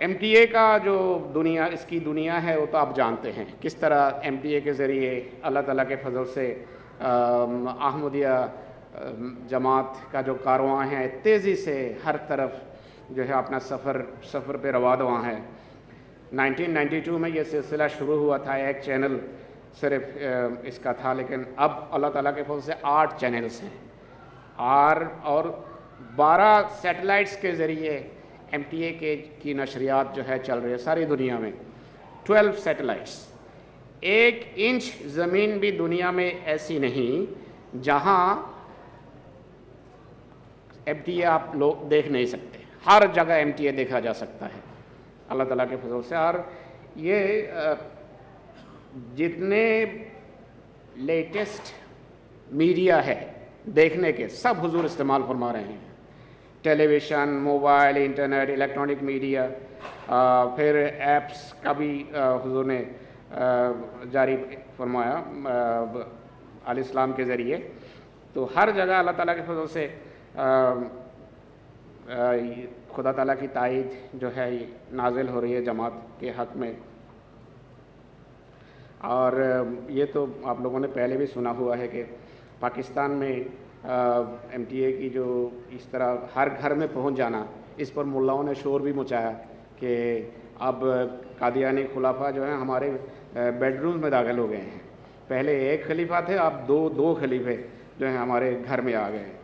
ایم ٹی اے کا جو دنیا، اس کی دنیا ہے وہ تو آپ جانتے ہیں کس طرح ایم ٹی اے کے ذریعے اللہ تعالیٰ کے فضل سے احمدیہ جماعت کا جو کارواں ہے تیزی سے ہر طرف جو ہے اپنا سفر پہ رواں ہے۔ 1992 میں یہ سلسلہ شروع ہوا تھا، ایک چینل صرف اس کا تھا، لیکن اب اللہ تعالیٰ کے فضل سے 8 چینلز ہیں اور 12 سیٹلائٹس کے ذریعے ایم ٹی اے کی نشریات جو ہے چل رہی ہے ساری دنیا میں۔ 12 سیٹلائٹس، 1 انچ زمین بھی دنیا میں ایسی نہیں جہاں ایم ٹی اے آپ لوگ دیکھ نہیں سکتے، ہر جگہ ایم ٹی اے دیکھا جا سکتا ہے اللہ تعالیٰ کے فضل سے۔ اور یہ جتنے لیٹسٹ میڈیا ہے دیکھنے کے سب حضور استعمال فرما رہے ہیں، television, mobile, internet, electronic media, پھر ایپس کا بھی حضور نے جاری فرمایا علیہ السلام کے ذریعے۔ تو ہر جگہ اللہ تعالیٰ کے فضل سے خدا تعالیٰ کی تائید جو ہے نازل ہو رہی ہے جماعت کے حق میں۔ اور یہ تو آپ لوگوں نے پہلے بھی سنا ہوا ہے کہ پاکستان میں ایم ٹی اے کی جو اس طرح ہر گھر میں پہنچ جانا، اس پر ملاؤں نے شور بھی مچایا کہ اب قادیانی خلافہ جو ہیں ہمارے بیڈ روم میں داخل ہو گئے ہیں، پہلے ایک خلیفہ تھے، اب دو خلیفے جو ہیں ہمارے گھر میں آ گئے ہیں۔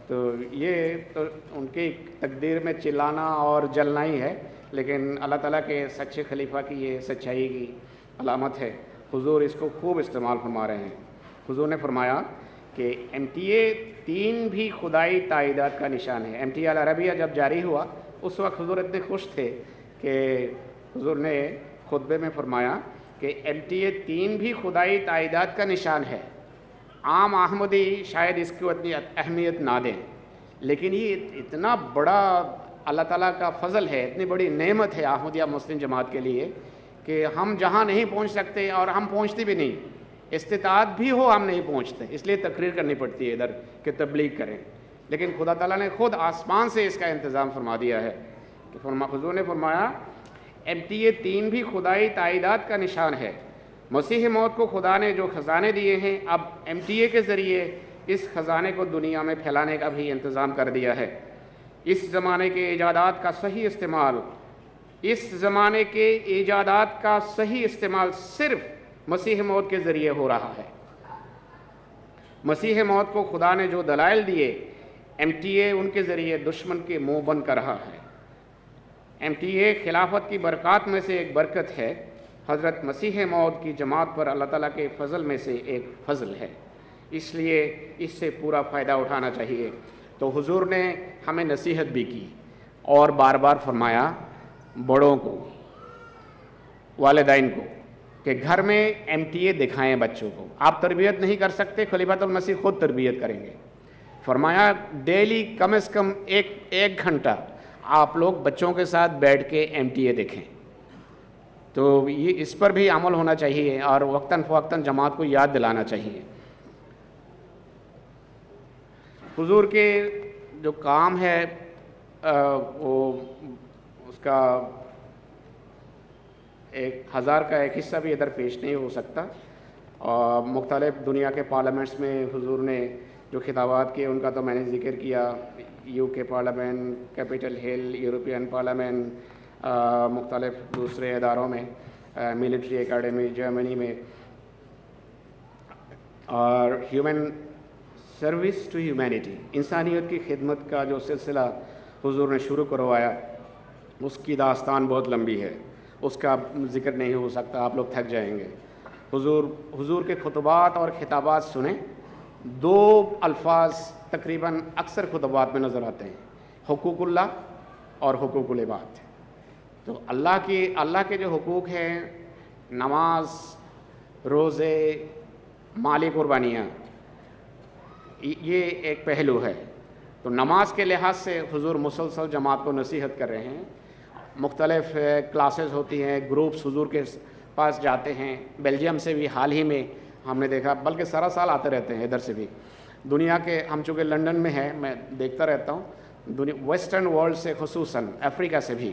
تو یہ تو ان کی تقدیر میں چلانا اور جلنا ہی ہے، لیکن اللہ تعالیٰ کے سچے خلیفہ کی یہ سچائی کی علامت ہے۔ حضور اس کو خوب استعمال فرما رہے ہیں۔ حضور نے فرمایا کہ ایم ٹی اے 3 بھی خدائی تائیدات کا نشان ہے۔ ایم ٹی اے العربیہ جب جاری ہوا اس وقت حضور اتنے خوش تھے کہ حضور نے خطبے میں فرمایا کہ ایم ٹی اے 3 بھی خدائی تائیدات کا نشان ہے۔ عام احمدی شاید اس کو اتنی اہمیت نہ دیں، لیکن یہ اتنا بڑا اللہ تعالیٰ کا فضل ہے، اتنی بڑی نعمت ہے احمدیہ مسلم جماعت کے لیے کہ ہم جہاں نہیں پہنچ سکتے، اور ہم پہنچتے بھی نہیں، استطاعت بھی ہو ہم نہیں پہنچتے، اس لیے تقریر کرنی پڑتی ہے ادھر کہ تبلیغ کریں، لیکن خدا تعالیٰ نے خود آسمان سے اس کا انتظام فرما دیا ہے کہ حضور نے فرمایا ایم ٹی اے 3 بھی خدائی تائیدات کا نشان ہے۔ مسیح موت کو خدا نے جو خزانے دیے ہیں، اب ایم ٹی اے کے ذریعے اس خزانے کو دنیا میں پھیلانے کا بھی انتظام کر دیا ہے۔ اس زمانے کے ایجادات کا صحیح استعمال صرف مسیح موت کے ذریعے ہو رہا ہے۔ مسیح موت کو خدا نے جو دلائل دیے، ایم ٹی اے ان کے ذریعے دشمن کے منہ بند کر رہا ہے۔ ایم ٹی اے خلافت کی برکات میں سے ایک برکت ہے، حضرت مسیح موعود کی جماعت پر اللہ تعالیٰ کے فضل میں سے ایک فضل ہے، اس لیے اس سے پورا فائدہ اٹھانا چاہیے۔ تو حضور نے ہمیں نصیحت بھی کی اور بار بار فرمایا بڑوں کو، والدین کو، کہ گھر میں ایم ٹی اے دکھائیں بچوں کو۔ آپ تربیت نہیں کر سکتے، خلیفۃ المسیح خود تربیت کریں گے۔ فرمایا ڈیلی کم از کم ایک گھنٹہ آپ لوگ بچوں کے ساتھ بیٹھ کے ایم ٹی اے دیکھیں۔ تو یہ اس پر بھی عمل ہونا چاہیے اور وقتاً فوقتاً جماعت کو یاد دلانا چاہیے۔ حضور کے جو کام ہے وہ اس کا 1000 کا ایک حصہ بھی ادھر پیش نہیں ہو سکتا۔ اور مختلف دنیا کے پارلیمنٹس میں حضور نے جو خطابات کیے ان کا تو میں نے ذکر کیا، یو کے پارلیمنٹ، کیپٹل ہل، یورپین پارلیمنٹ، مختلف دوسرے اداروں میں، ملٹری اکیڈمی جرمنی میں، اور ہیومن سروس ٹو ہیومینٹی، انسانیت کی خدمت کا جو سلسلہ حضور نے شروع کروایا، اس کی داستان بہت لمبی ہے، اس کا ذکر نہیں ہو سکتا، آپ لوگ تھک جائیں گے۔ حضور کے خطبات اور خطابات سنیں، 2 الفاظ تقریباً اکثر خطبات میں نظر آتے ہیں، حقوق اللہ اور حقوق العباد۔ تو اللہ کے جو حقوق ہیں، نماز، روزے، مالی قربانیاں، یہ ایک پہلو ہے۔ تو نماز کے لحاظ سے حضور مسلسل جماعت کو نصیحت کر رہے ہیں، مختلف کلاسز ہوتی ہیں، گروپس حضور کے پاس جاتے ہیں۔ بیلجیم سے بھی حال ہی میں ہم نے دیکھا، بلکہ سارا سال آتے رہتے ہیں ادھر سے بھی، دنیا کے، ہم چونکہ لنڈن میں ہیں میں دیکھتا رہتا ہوں، ویسٹرن ورلڈ سے خصوصاً افریقہ سے بھی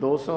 200,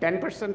10%,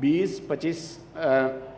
20-25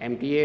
MTA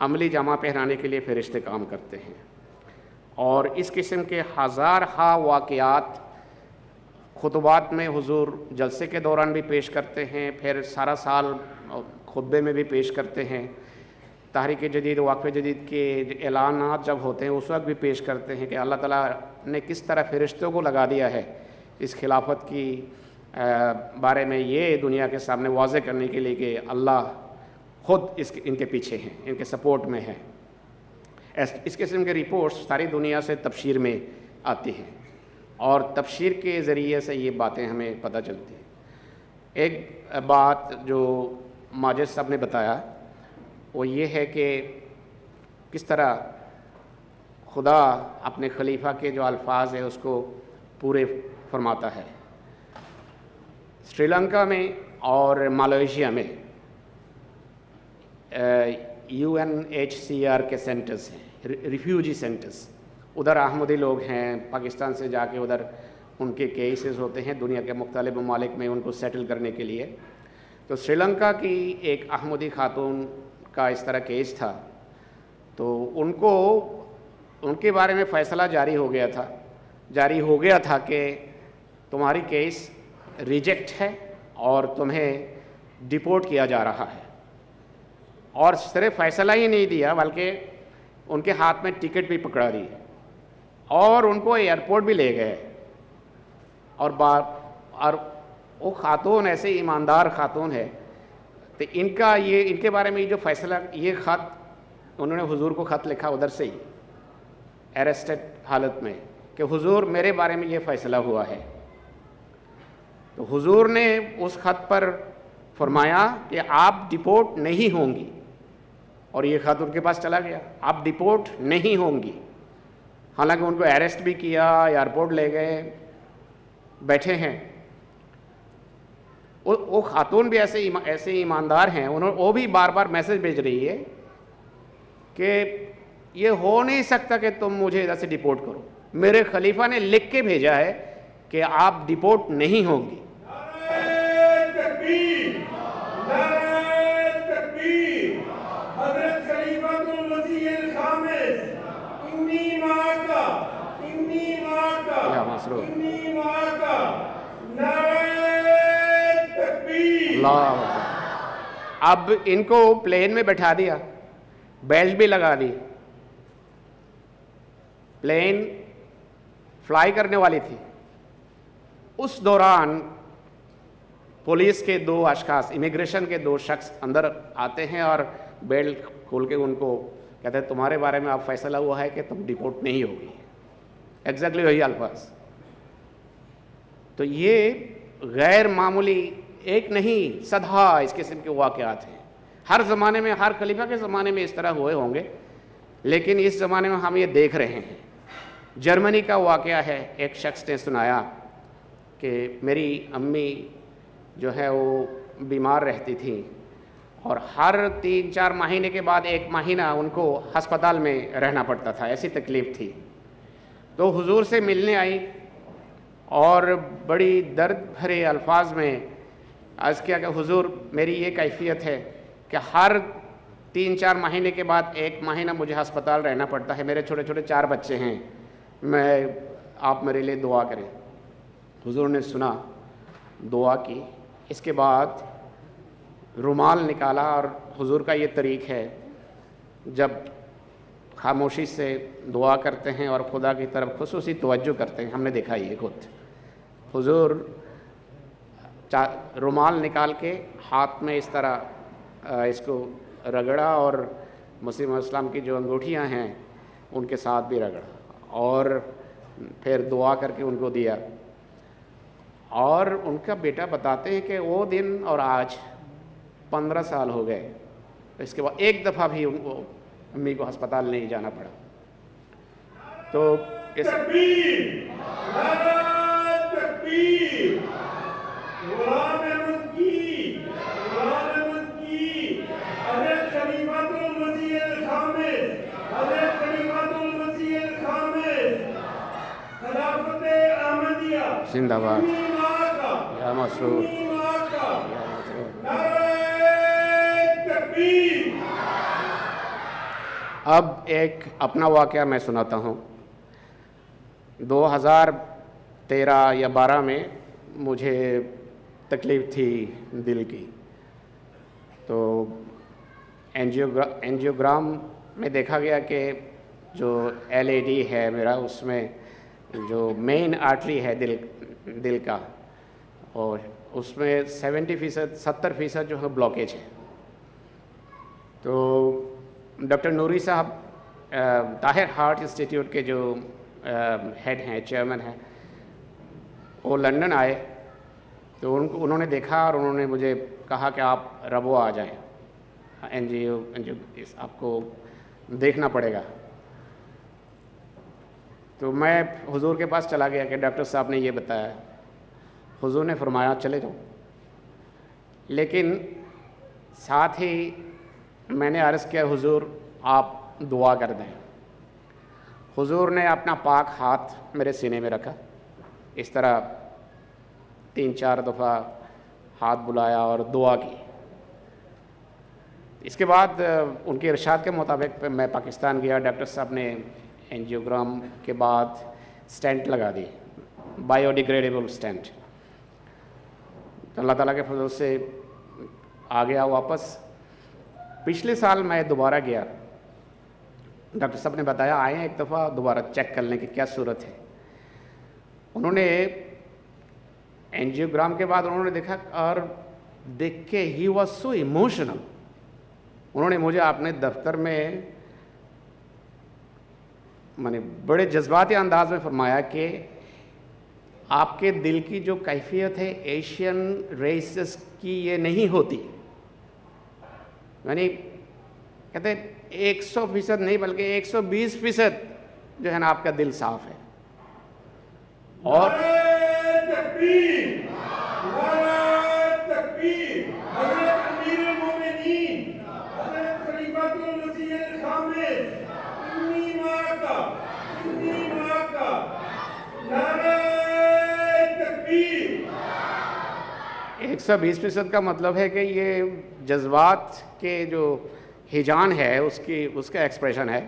عملی جامہ پہنانے کے لیے فرشتے کام کرتے ہیں، اور اس قسم کے ہزار ہا واقعات خطبات میں حضور جلسے کے دوران بھی پیش کرتے ہیں، پھر سارا سال خطبے میں بھی پیش کرتے ہیں، تحریک جدید وقف جدید کے اعلانات جب ہوتے ہیں اس وقت بھی پیش کرتے ہیں کہ اللہ تعالیٰ نے کس طرح فرشتوں کو لگا دیا ہے اس خلافت کی بارے میں یہ دنیا کے سامنے واضح کرنے کے لیے کہ اللہ خود ان کے پیچھے ہیں، ان کے سپورٹ میں ہے۔ اس قسم کے رپورٹس ساری دنیا سے تبشیر میں آتی ہیں، اور تبشیر کے ذریعے سے یہ باتیں ہمیں پتہ چلتی ہیں۔ ایک بات جو ماجد صاحب نے بتایا وہ یہ ہے کہ کس طرح خدا اپنے خلیفہ کے جو الفاظ ہیں اس کو پورے فرماتا ہے۔ سری لنکا میں اور ملائیشیا میں UNHCR کے سینٹرز ہیں، ریفیوجی سینٹرز، ادھر احمدی لوگ ہیں، پاکستان سے جا کے ادھر ان کے کیسز ہوتے ہیں دنیا کے مختلف ممالک میں ان کو سیٹل کرنے کے لیے۔ تو سری لنکا کی ایک احمدی خاتون کا اس طرح کیس تھا، تو ان کے بارے میں فیصلہ جاری ہو گیا تھا کہ تمہاری کیس ریجیکٹ ہے اور تمہیں ڈیپورٹ کیا جا رہا ہے، اور صرف فیصلہ ہی نہیں دیا بلکہ ان کے ہاتھ میں ٹکٹ بھی پکڑا دی اور ان کو ایئرپورٹ بھی لے گئے، اور وہ خاتون ایسے ایماندار خاتون ہے، تو ان کے بارے میں جو فیصلہ، یہ خط انہوں نے حضور کو خط لکھا ادھر سے ہی ایرسٹڈ حالت میں کہ حضور میرے بارے میں یہ فیصلہ ہوا ہے۔ تو حضور نے اس خط پر فرمایا کہ آپ ڈیپورٹ نہیں ہوں گی، اور یہ خط ان کے پاس چلا گیا، آپ ڈیپورٹ نہیں ہوں گی۔ حالانکہ ان کو ایرسٹ بھی کیا، ایئرپورٹ لے گئے، بیٹھے ہیں۔ وہ خاتون بھی ایسے ایماندار ہیں، وہ بھی بار بار میسج بھیج رہی ہے کہ یہ ہو نہیں سکتا کہ تم مجھے ادھر سے ڈیپورٹ کرو، میرے خلیفہ نے لکھ کے بھیجا ہے کہ آپ ڈیپورٹ نہیں ہوں گی۔ اب ان کو پلین میں بٹھا دیا، بیلٹ بھی لگا دی، پلین فلائی کرنے والی تھی۔ اس دوران پولیس کے 2 اشخاص، امیگریشن کے 2 شخص اندر آتے ہیں اور بیلٹ کھول کے ان کو کہتے ہیں تمہارے بارے میں اب فیصلہ ہوا ہے کہ تم ڈیپورٹ نہیں ہوگی، ایگزیکٹلی وہی الفاظ۔ تو یہ غیر معمولی ایک نہیں، صدہا اس قسم کے واقعات ہیں۔ ہر زمانے میں، ہر خلیفہ کے زمانے میں اس طرح ہوئے ہوں گے، لیکن اس زمانے میں ہم یہ دیکھ رہے ہیں۔ جرمنی کا واقعہ ہے، ایک شخص نے سنایا کہ میری امی جو ہے وہ بیمار رہتی تھی، اور ہر 3-4 مہینے کے بعد 1 مہینہ ان کو ہسپتال میں رہنا پڑتا تھا، ایسی تکلیف تھی۔ تو حضور سے ملنے آئی اور بڑی درد بھرے الفاظ میں عرض کیا کہ حضور میری یہ کیفیت ہے کہ ہر 3-4 مہینے کے بعد 1 مہینہ مجھے ہسپتال رہنا پڑتا ہے، میرے چھوٹے چھوٹے 4 بچے ہیں، آپ میرے لیے دعا کریں۔ حضور نے سنا، دعا کی، اس کے بعد رومال نکالا، اور حضور کا یہ طریق ہے جب خاموشی سے دعا کرتے ہیں اور خدا کی طرف خصوصی توجہ کرتے ہیں، ہم نے دیکھا یہ خود، حضور رومال نکال کے ہاتھ میں اس طرح اس کو رگڑا، اور مسلم اسلام کی جو انگوٹھیاں ہیں ان کے ساتھ بھی رگڑا، اور پھر دعا کر کے ان کو دیا۔ اور ان کا بیٹا بتاتے ہیں کہ وہ دن اور آج 15 سال ہو گئے، اس کے بعد ایک دفعہ بھی ان کو امی کو ہسپتال نہیں جانا پڑا۔ تو زندہ باد یا مسرور، یا مسرور۔ اب ایک اپنا واقعہ میں سناتا ہوں. 2013 یا 12 میں مجھے تکلیف تھی دل کی، تو اینجیوگرام میں دیکھا گیا کہ جو LAD ہے میرا، اس میں جو مین آرٹری ہے دل کا، اور اس میں 70% جو ہے بلاکیج ہے. تو ڈاکٹر نوری صاحب طاہر ہارٹ انسٹیٹیوٹ کے جو ہیڈ ہیں، چیئرمین ہیں، وہ لندن آئے. تو انہوں نے دیکھا اور انہوں نے مجھے کہا کہ آپ ربوہ آ جائیں، انجیو آپ کو دیکھنا پڑے گا. تو میں حضور کے پاس چلا گیا کہ ڈاکٹر صاحب نے یہ بتایا. حضور نے فرمایا چلے جاؤ، لیکن ساتھ ہی میں نے عرض کیا حضور آپ دعا کر دیں. حضور نے اپنا پاک ہاتھ میرے سینے میں رکھا، اس طرح 3-4 دفعہ ہاتھ بلایا اور دعا کی. اس کے بعد ان کے ارشاد کے مطابق میں پاکستان گیا. ڈاکٹر صاحب نے اینجیوگرام کے بعد سٹینٹ لگا دی، بائیو ڈیگریڈیبل سٹینٹ. تو اللہ تعالیٰ کے فضل سے آ گیا واپس. پچھلے سال میں دوبارہ گیا، ڈاکٹر صاحب نے بتایا آئیں ایک دفعہ دوبارہ چیک کر لیں کہ کیا صورت ہے. انہوں نے اینجیوگرام کے بعد انہوں نے دیکھا اور دیکھ کے ہی واز سو ایموشنل. انہوں نے مجھے اپنے دفتر میں بڑے جذباتی انداز میں فرمایا کہ آپ کے دل کی جو کیفیت ہے ایشین ریسز کی یہ نہیں ہوتی. یعنی کہتے 100% نہیں بلکہ 120% جو ہے نا آپ کا دل صاف ہے. اور ایک 120% کا مطلب ہے کہ یہ جذبات کے جو ہیجان ہے اس کا ایکسپریشن ہے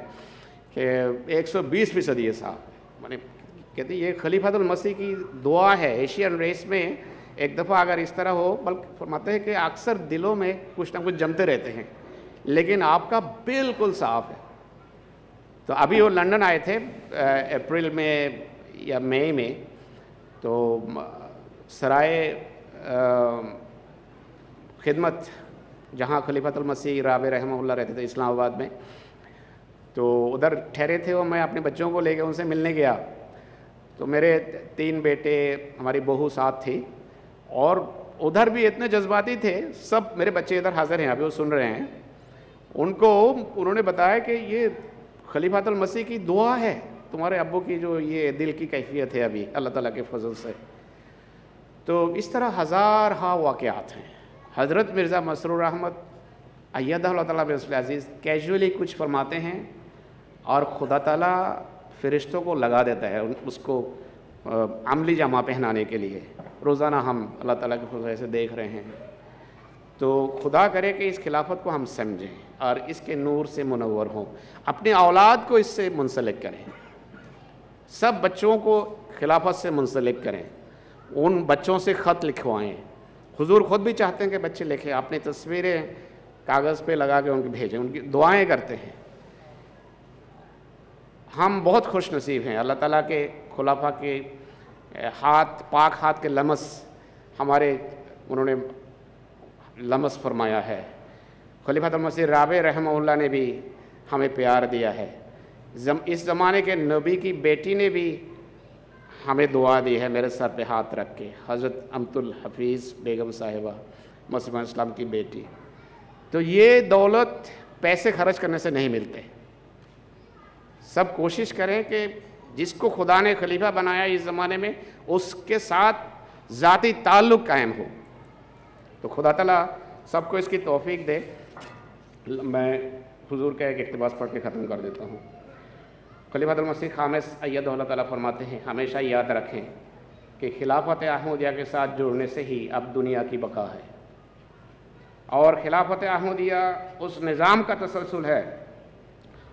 کہ 120% یہ صاحب کہتے ہیں یہ خلیفۃ المسیح کی دعا ہے. ایشین ریس میں ایک دفعہ اگر اس طرح ہو، بلکہ فرماتے ہیں کہ اکثر دلوں میں کچھ نہ کچھ جمتے رہتے ہیں، لیکن آپ کا بالکل صاف ہے. تو ابھی وہ لندن آئے تھے اپریل میں یا مئی میں، تو سرائے خدمت جہاں خلیفۃ المسیح رابع رحمہ اللہ رہتے تھے اسلام آباد میں، تو ادھر ٹھہرے تھے. وہ میں اپنے بچوں کو لے کے ان سے ملنے گیا. تو میرے 3 بیٹے، ہماری بہو ساتھ تھی، اور ادھر بھی اتنے جذباتی تھے. سب میرے بچے ادھر حاضر ہیں، ابھی وہ سن رہے ہیں. انہوں نے بتایا کہ یہ خلیفۃ المسیح کی دعا ہے تمہارے ابو کی جو یہ دل کی کیفیت ہے ابھی اللہ تعالیٰ کے فضل سے. تو اس طرح ہزارہا واقعات ہیں. حضرت مرزا مسرور احمد ایدہ اللہ تعالیٰ بنصر عزیز کیجولی کچھ فرماتے ہیں اور خدا تعالیٰ فرشتوں کو لگا دیتا ہے اس کو عملی جامہ پہنانے کے لیے. روزانہ ہم اللہ تعالیٰ کے فضل سے دیکھ رہے ہیں. تو خدا کرے کہ اس خلافت کو ہم سمجھیں اور اس کے نور سے منور ہوں. اپنے اولاد کو اس سے منسلک کریں، سب بچوں کو خلافت سے منسلک کریں، ان بچوں سے خط لکھوائیں. حضور خود بھی چاہتے ہیں کہ بچے لکھیں، اپنی تصویریں کاغذ پہ لگا کے ان کو بھیجیں، ان کی دعائیں کرتے ہیں. ہم بہت خوش نصیب ہیں. اللہ تعالیٰ کے خلافہ کے پاک ہاتھ کے لمس ہمارے انہوں نے لمس فرمایا ہے. خلیفۃ المسیح رابع رحمہ اللہ نے بھی ہمیں پیار دیا ہے. اس زمانے کے نبی کی بیٹی نے بھی ہمیں دعا دی ہے میرے سر پہ ہاتھ رکھ کے، حضرت امت الحفیظ بیگم صاحبہ مسلم اسلام کی بیٹی. تو یہ دولت پیسے خرچ کرنے سے نہیں ملتے. سب کوشش کریں کہ جس کو خدا نے خلیفہ بنایا اس زمانے میں اس کے ساتھ ذاتی تعلق قائم ہو. تو خدا تعالیٰ سب کو اس کی توفیق دے. میں حضور کا ایک اقتباس پڑھ کے ختم کر دیتا ہوں. خلیفۃ المسیح خامس ایدہ اللہ تعالیٰ فرماتے ہیں ہمیشہ یاد رکھیں کہ خلافت احمدیہ کے ساتھ جڑنے سے ہی اب دنیا کی بقا ہے، اور خلافت احمدیہ اس نظام کا تسلسل ہے